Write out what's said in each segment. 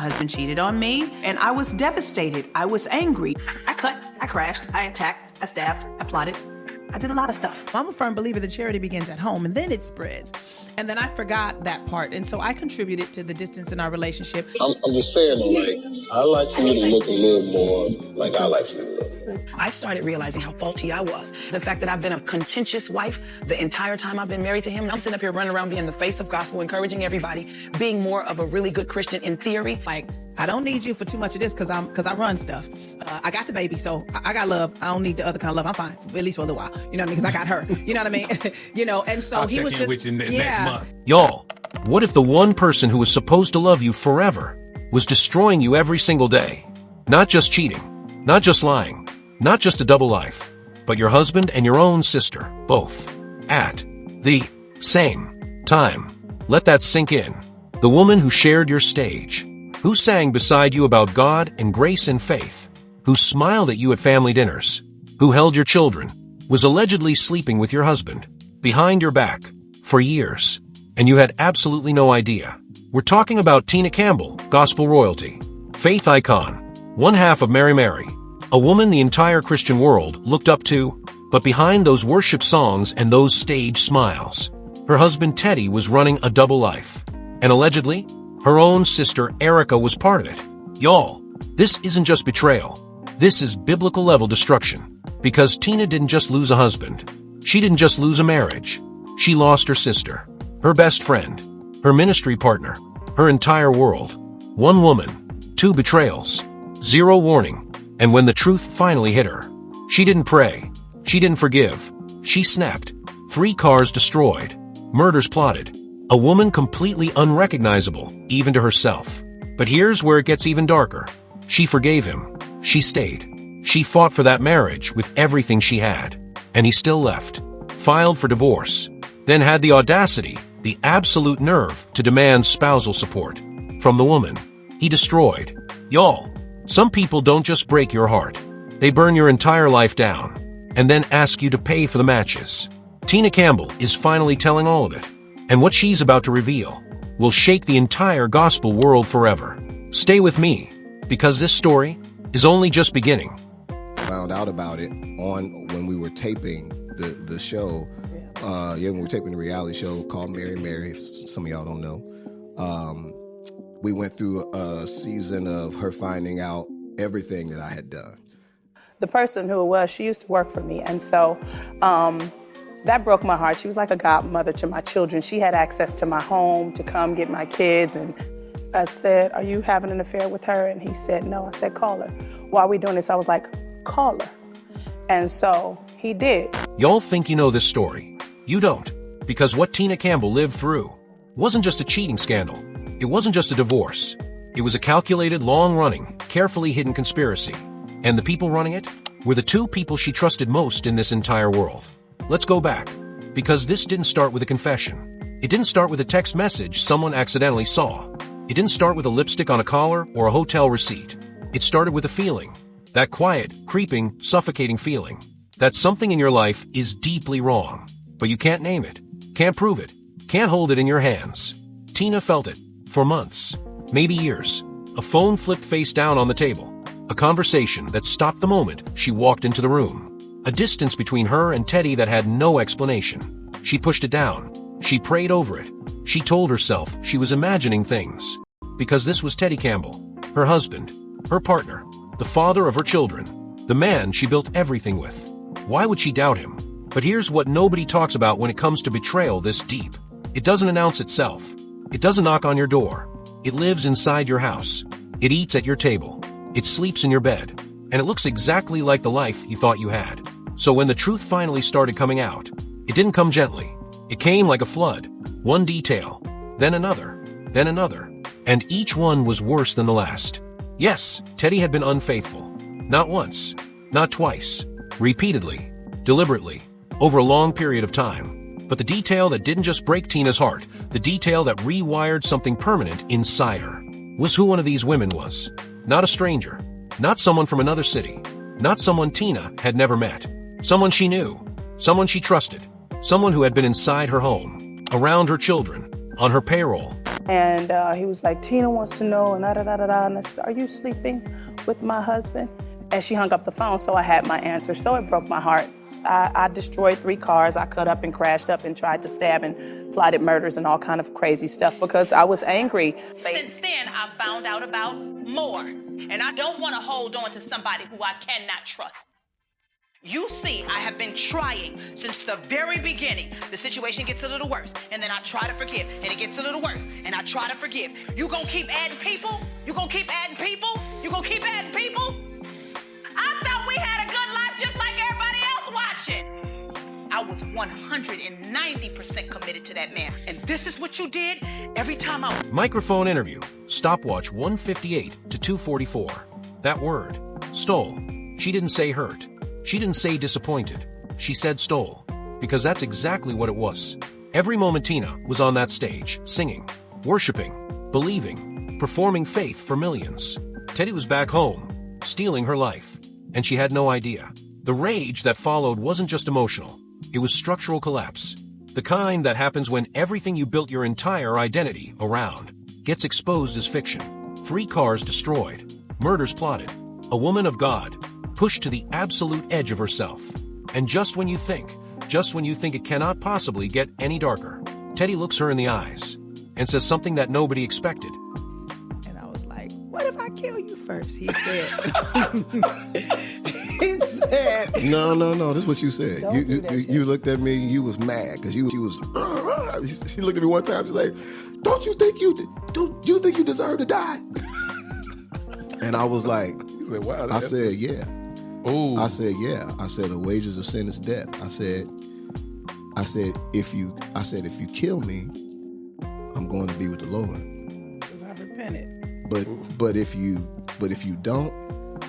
husband cheated on me, and I was devastated. I was angry. I cut, I crashed, I attacked, I stabbed, I plotted. I did a lot of stuff. I'm a firm believer that charity begins at home and then it spreads. And then I forgot that part. And so I contributed to the distance in our relationship. I'm just saying, though, like, I like for you to look a little more like I like for you to look. I started realizing how faulty I was. The fact that I've been a contentious wife the entire time I've been married to him. I'm sitting up here running around being the face of gospel, encouraging everybody, being more of a really good Christian in theory. Like, I don't need you for too much of this because I run stuff. I got the baby, so I got love. I don't need the other kind of love. I'm fine, at least for a little while. You know what I mean? Because I got her. You know what I mean? And so I'll he was check in just with you next month. Y'all, what if the one person who was supposed to love you forever was destroying you every single day? Not just cheating, not just lying, not just a double life, but your husband and your own sister, both, at the same time. Let that sink in. The woman who shared your stage, who sang beside you about God and grace and faith, who smiled at you at family dinners, who held your children, was allegedly sleeping with your husband, behind your back, for years, and you had absolutely no idea. We're talking about Tina Campbell, gospel royalty, faith icon, one half of Mary Mary, a woman the entire Christian world looked up to, but behind those worship songs and those stage smiles, her husband Teddy was running a double life, and allegedly, her own sister Erica was part of it. Y'all, this isn't just betrayal. This is biblical level destruction. Because Tina didn't just lose a husband. She didn't just lose a marriage. She lost her sister, her best friend, her ministry partner, her entire world. One woman, two betrayals, zero warning. And when the truth finally hit her, she didn't pray. She didn't forgive. She snapped. 3 cars destroyed. Murders plotted. A woman completely unrecognizable, even to herself. But here's where it gets even darker. She forgave him. She stayed. She fought for that marriage with everything she had. And he still left. Filed for divorce. Then had the audacity, the absolute nerve, to demand spousal support. From the woman he destroyed. Y'all, some people don't just break your heart. They burn your entire life down. And then ask you to pay for the matches. Tina Campbell is finally telling all of it. And what she's about to reveal will shake the entire gospel world forever. Stay with me, because this story is only just beginning. Found out about it when we were taping the show. When we were taping the reality show called Mary Mary, if some of y'all don't know. We went through a season of her finding out everything that I had done. The person who it was, she used to work for me, and so that broke my heart. She was like a godmother to my children. She had access to my home to come get my kids. And I said, "Are you having an affair with her?" And he said, "No." I said, "Call her." While we doing this, I was like, "Call her." And so he did. Y'all think you know this story. You don't. Because what Tina Campbell lived through wasn't just a cheating scandal. It wasn't just a divorce. It was a calculated, long-running, carefully hidden conspiracy. And the people running it were the 2 people she trusted most in this entire world. Let's go back, because this didn't start with a confession. It didn't start with a text message someone accidentally saw. It didn't start with a lipstick on a collar or a hotel receipt. It started with a feeling. That quiet, creeping, suffocating feeling. That something in your life is deeply wrong. But you can't name it, can't prove it, can't hold it in your hands. Tina felt it, for months, maybe years. A phone flipped face down on the table. A conversation that stopped the moment she walked into the room. A distance between her and Teddy that had no explanation. She pushed it down. She prayed over it. She told herself she was imagining things. Because this was Teddy Campbell, her husband, her partner, the father of her children, the man she built everything with. Why would she doubt him? But here's what nobody talks about when it comes to betrayal this deep. It doesn't announce itself. It doesn't knock on your door. It lives inside your house. It eats at your table. It sleeps in your bed. And it looks exactly like the life you thought you had. So when the truth finally started coming out, it didn't come gently. It came like a flood. One detail, then another, and each one was worse than the last. Yes, Teddy had been unfaithful. Not once, not twice, repeatedly, deliberately, over a long period of time. But the detail that didn't just break Tina's heart, the detail that rewired something permanent inside her, was who one of these women was. Not a stranger, not someone from another city, not someone Tina had never met. Someone she knew, someone she trusted, someone who had been inside her home, around her children, on her payroll. And he was like, Tina wants to know, and da-da-da-da-da. And I said, are you sleeping with my husband? And she hung up the phone, so I had my answer. So it broke my heart. I destroyed 3 cars. I cut up and crashed up and tried to stab and plotted murders and all kind of crazy stuff because I was angry. Since then, I found out about more. And I don't want to hold on to somebody who I cannot trust. You see, I have been trying since the very beginning. The situation gets a little worse, and then I try to forgive, and it gets a little worse, and I try to forgive. You gonna keep adding people? You gonna keep adding people? You gonna keep adding people? I thought we had a good life just like everybody else watching. I was 190% committed to that man, and this is what you did every time I... Microphone interview, stopwatch 158 to 244. That word, stole. She didn't say hurt. She didn't say disappointed. She said stole. Because that's exactly what it was. Every moment Tina was on that stage, singing, worshiping, believing, performing faith for millions. Teddy was back home, stealing her life. And she had no idea. The rage that followed wasn't just emotional. It was structural collapse. The kind that happens when everything you built your entire identity around gets exposed as fiction. 3 cars destroyed. Murders plotted. A woman of God pushed to the absolute edge of herself. And just when you think it cannot possibly get any darker, Teddy looks her in the eyes and says something that nobody expected. And I was like, what if I kill you first? He said, he said, No, this is what you said. Don't do that, You looked at me, you was mad, because she looked at me one time, she's like, don't you think you deserve to die? And I was like, wow, I said, yeah. Ooh. I said, yeah. I said, the wages of sin is death. I said, if you kill me, I'm going to be with the Lord. because I repented. But if you don't,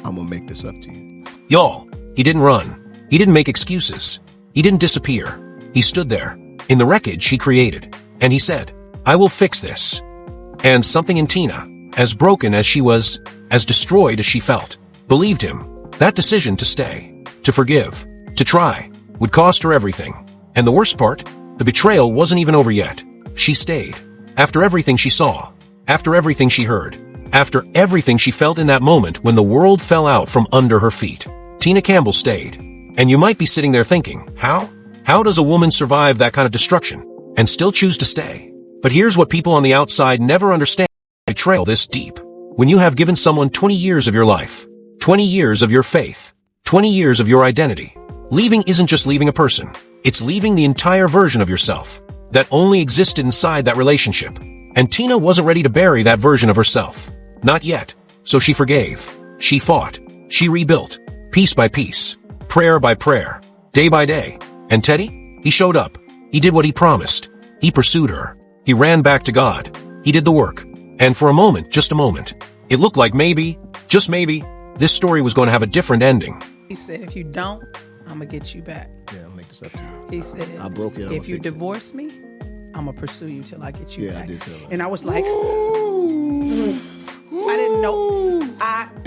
I'm gonna make this up to you. Y'all, he didn't run. He didn't make excuses. He didn't disappear. He stood there, in the wreckage he created, and he said, I will fix this. And something in Tina, as broken as she was, as destroyed as she felt, believed him. That decision to stay, to forgive, to try, would cost her everything. And the worst part, the betrayal wasn't even over yet. She stayed. After everything she saw, after everything she heard, after everything she felt in that moment when the world fell out from under her feet, Tina Campbell stayed. And you might be sitting there thinking, how? How does a woman survive that kind of destruction and still choose to stay? But here's what people on the outside never understand: betrayal this deep. When you have given someone 20 years of your life, 20 years of your faith, 20 years of your identity, leaving isn't just leaving a person. It's leaving the entire version of yourself that only existed inside that relationship. And Tina wasn't ready to bury that version of herself. Not yet. So she forgave. She fought. She rebuilt. Piece by piece. Prayer by prayer. Day by day. And Teddy? He showed up. He did what he promised. He pursued her. He ran back to God. He did the work. And for a moment, just a moment, it looked like maybe, just maybe, this story was going to have a different ending. He said, if you don't, I'm going to get you back. Yeah, I'll make this up to you. He said, I broke it. if you divorce me, I'm going to pursue you till I get you Yeah, back. I did tell her. And I was like, I didn't know.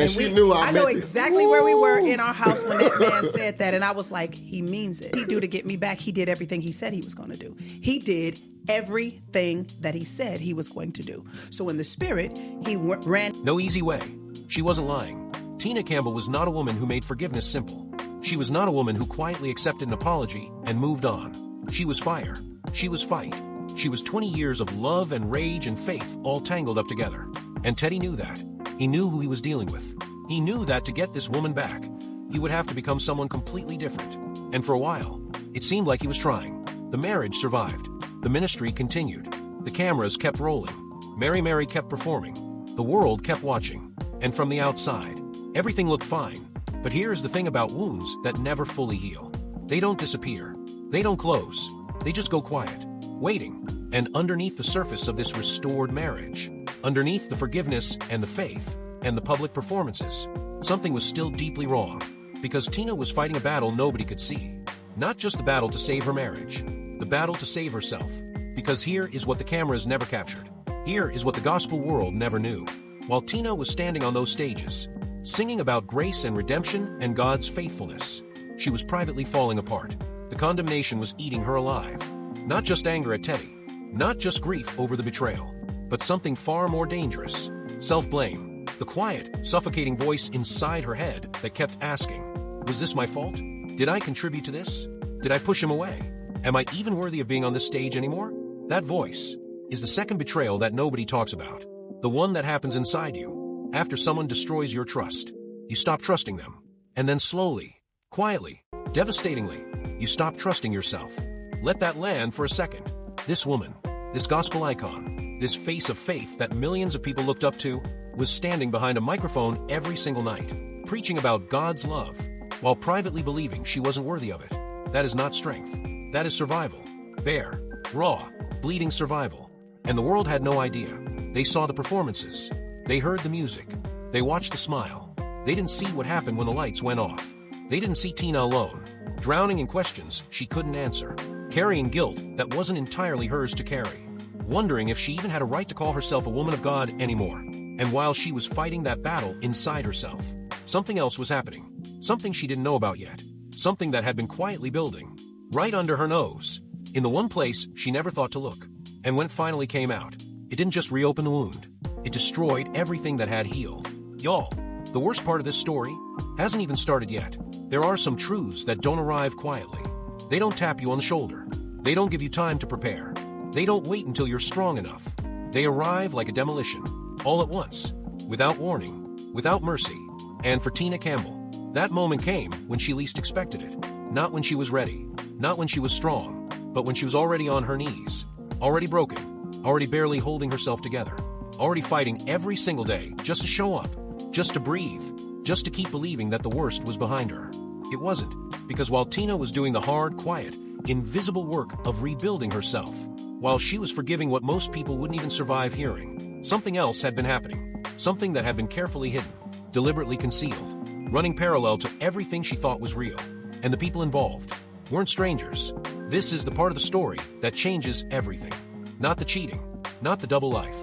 She knew I know meant it. exactly where we were in our house when that man said that. And I was like, he means it. He do to get me back. He did everything he said he was going to do. He did everything that he said he was going to do. So in the spirit, he ran. No easy way. She wasn't lying. Tina Campbell was not a woman who made forgiveness simple. She was not a woman who quietly accepted an apology and moved on. She was fire. She was fight. She was 20 years of love and rage and faith all tangled up together. And Teddy knew that. He knew who he was dealing with. He knew that to get this woman back, he would have to become someone completely different. And for a while, it seemed like he was trying. The marriage survived. The ministry continued. The cameras kept rolling. Mary kept performing. The world kept watching. And from the outside, everything looked fine. But here's the thing about wounds that never fully heal. They don't disappear. They don't close. They just go quiet, waiting. And underneath the surface of this restored marriage, underneath the forgiveness and the faith and the public performances, something was still deeply wrong. Because Tina was fighting a battle nobody could see. Not just the battle to save her marriage, the battle to save herself. Because here is what the cameras never captured. Here is what the gospel world never knew. While Tina was standing on those stages, singing about grace and redemption and God's faithfulness, she was privately falling apart. The condemnation was eating her alive. Not just anger at Teddy, not just grief over the betrayal, but something far more dangerous. Self-blame. The quiet, suffocating voice inside her head that kept asking, was this my fault? Did I contribute to this? Did I push him away? Am I even worthy of being on this stage anymore? That voice is the second betrayal that nobody talks about. The one that happens inside you. After someone destroys your trust, you stop trusting them. And then slowly, quietly, devastatingly, you stop trusting yourself. Let that land for a second. This woman, this gospel icon, this face of faith that millions of people looked up to, was standing behind a microphone every single night, preaching about God's love, while privately believing she wasn't worthy of it. That is not strength. That is survival. Bare, raw, bleeding survival. And the world had no idea. They saw the performances. They heard the music. They watched the smile. They didn't see what happened when the lights went off. They didn't see Tina alone, drowning in questions she couldn't answer, carrying guilt that wasn't entirely hers to carry, wondering if she even had a right to call herself a woman of God anymore. And while she was fighting that battle inside herself, something else was happening. Something she didn't know about yet. Something that had been quietly building, right under her nose, in the one place she never thought to look. And when it finally came out, it didn't just reopen the wound. It destroyed everything that had healed. Y'all, the worst part of this story hasn't even started yet. There are some truths that don't arrive quietly. They don't tap you on the shoulder. They don't give you time to prepare. They don't wait until you're strong enough. They arrive like a demolition, all at once, without warning, without mercy. And for Tina Campbell, that moment came when she least expected it. Not when she was ready, not when she was strong, but when she was already on her knees, already broken, already barely holding herself together, already fighting every single day just to show up, just to breathe, just to keep believing that the worst was behind her. It wasn't, because while Tina was doing the hard, quiet, invisible work of rebuilding herself, while she was forgiving what most people wouldn't even survive hearing, something else had been happening, something that had been carefully hidden, deliberately concealed, running parallel to everything she thought was real. And the people involved weren't strangers. This is the part of the story that changes everything. Not the cheating, not the double life,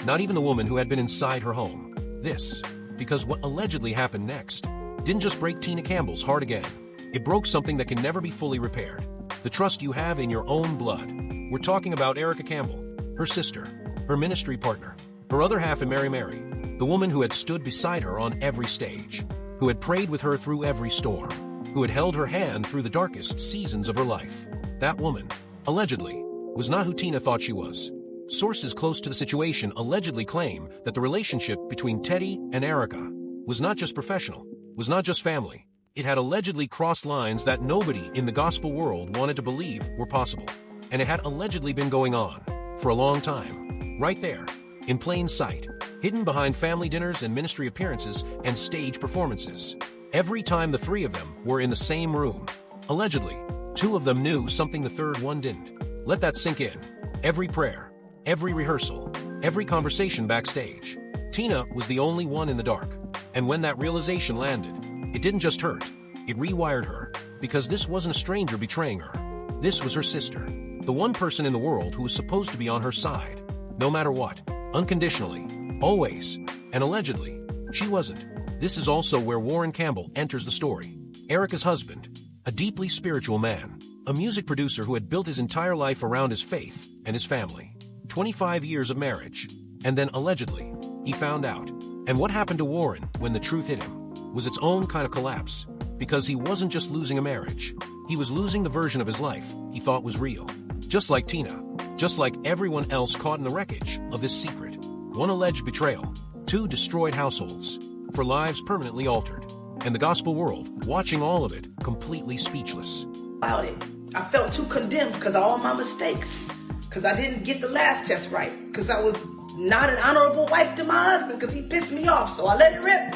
not even the woman who had been inside her home. This, because what allegedly happened next didn't just break Tina Campbell's heart again. It broke something that can never be fully repaired. The trust you have in your own blood. We're talking about Erica Campbell, her sister, her ministry partner, her other half in Mary, the woman who had stood beside her on every stage, who had prayed with her through every storm, who had held her hand through the darkest seasons of her life. That woman, allegedly, was not who Tina thought she was. Sources close to the situation allegedly claim that the relationship between Teddy and Erica was not just professional, was not just family. It had allegedly crossed lines that nobody in the gospel world wanted to believe were possible. And it had allegedly been going on for a long time, right there, in plain sight, hidden behind family dinners and ministry appearances and stage performances. Every time the three of them were in the same room, allegedly, two of them knew something the third one didn't. Let that sink in. Every prayer, every rehearsal, every conversation backstage. Tina was the only one in the dark. And when that realization landed, it didn't just hurt, it rewired her, because this wasn't a stranger betraying her. This was her sister, the one person in the world who was supposed to be on her side, no matter what, unconditionally, always, and allegedly, she wasn't. This is also where Warryn Campbell enters the story. Erica's husband, a deeply spiritual man, a music producer who had built his entire life around his faith and his family. 25 years of marriage, and then allegedly, he found out. And what happened to Warryn when the truth hit him was its own kind of collapse, because he wasn't just losing a marriage, he was losing the version of his life he thought was real. Just like Tina, just like everyone else caught in the wreckage of this secret. One alleged betrayal, two destroyed households, for lives permanently altered, and the gospel world watching all of it completely speechless. About it, I felt too condemned because of all my mistakes, because I didn't get the last test right, because I was not an honorable wife to my husband, because he pissed me off, so I let it rip.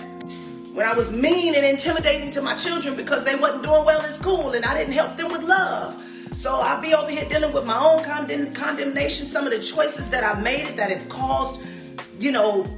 When I was mean and intimidating to my children because they wasn't doing well in school and I didn't help them with love. So I'll be over here dealing with my own condemnation, some of the choices that I made that have caused,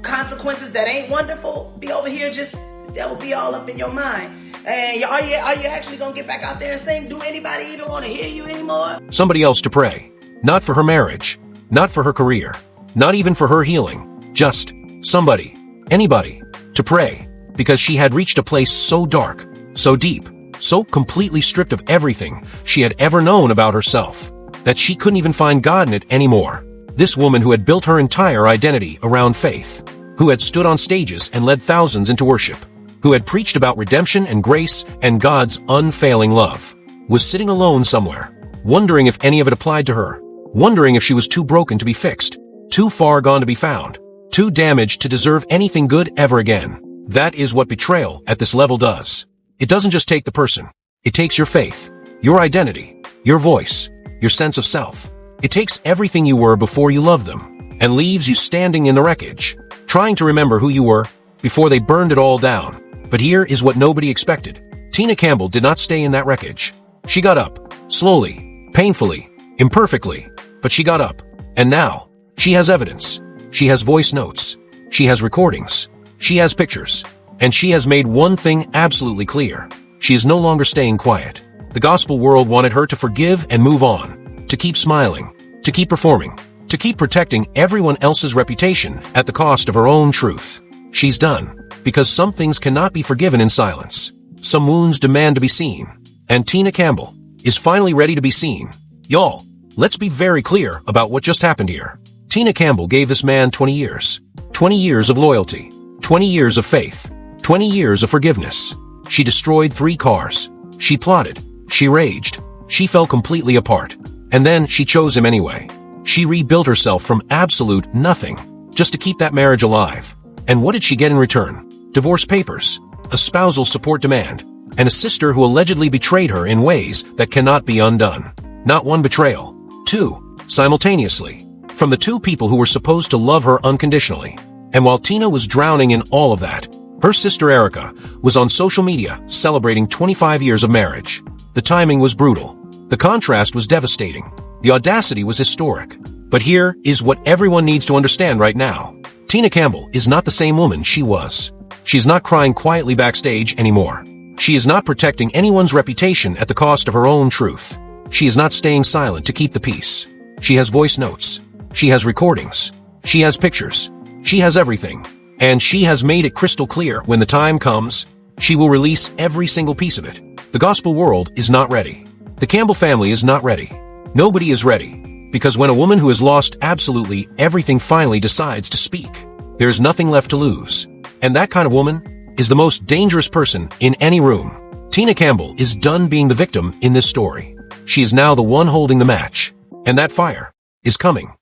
consequences that ain't wonderful. Be over here that will be all up in your mind. And are you actually going to get back out there and sing? Do anybody even want to hear you anymore? Somebody else to pray. Not for her marriage, not for her career, not even for her healing. Just somebody, anybody, to pray. Because she had reached a place so dark, so deep, so completely stripped of everything she had ever known about herself, that she couldn't even find God in it anymore. This woman who had built her entire identity around faith, who had stood on stages and led thousands into worship, who had preached about redemption and grace and God's unfailing love, was sitting alone somewhere, wondering if any of it applied to her, wondering if she was too broken to be fixed, too far gone to be found, too damaged to deserve anything good ever again. That is what betrayal at this level does. It doesn't just take the person. It takes your faith, your identity, your voice, your sense of self. It takes everything you were before you loved them and leaves you standing in the wreckage, trying to remember who you were before they burned it all down. But here is what nobody expected. Tina Campbell did not stay in that wreckage. She got up, slowly, painfully, imperfectly, but she got up. And now, she has evidence. She has voice notes. She has recordings. She has pictures. And she has made one thing absolutely clear. She is no longer staying quiet. The gospel world wanted her to forgive and move on, to keep smiling, to keep performing, to keep protecting everyone else's reputation at the cost of her own truth. She's done, because some things cannot be forgiven in silence. Some wounds demand to be seen. And Tina Campbell is finally ready to be seen. Y'all, let's be very clear about what just happened here. Tina Campbell gave this man 20 years. 20 years of loyalty. 20 years of faith. 20 years of forgiveness. She destroyed 3 cars. She plotted. She raged. She fell completely apart. And then she chose him anyway. She rebuilt herself from absolute nothing, just to keep that marriage alive. And what did she get in return? Divorce papers, a spousal support demand, and a sister who allegedly betrayed her in ways that cannot be undone. Not one betrayal, 2, simultaneously, from the 2 people who were supposed to love her unconditionally. And while Tina was drowning in all of that, her sister Erica was on social media celebrating 25 years of marriage. The timing was brutal. The contrast was devastating. The audacity was historic. But here is what everyone needs to understand right now. Tina Campbell is not the same woman she was. She is not crying quietly backstage anymore. She is not protecting anyone's reputation at the cost of her own truth. She is not staying silent to keep the peace. She has voice notes. She has recordings. She has pictures. She has everything. And she has made it crystal clear when the time comes, she will release every single piece of it. The gospel world is not ready. The Campbell family is not ready. Nobody is ready. Because when a woman who has lost absolutely everything finally decides to speak, there is nothing left to lose. And that kind of woman is the most dangerous person in any room. Tina Campbell is done being the victim in this story. She is now the one holding the match. And that fire is coming.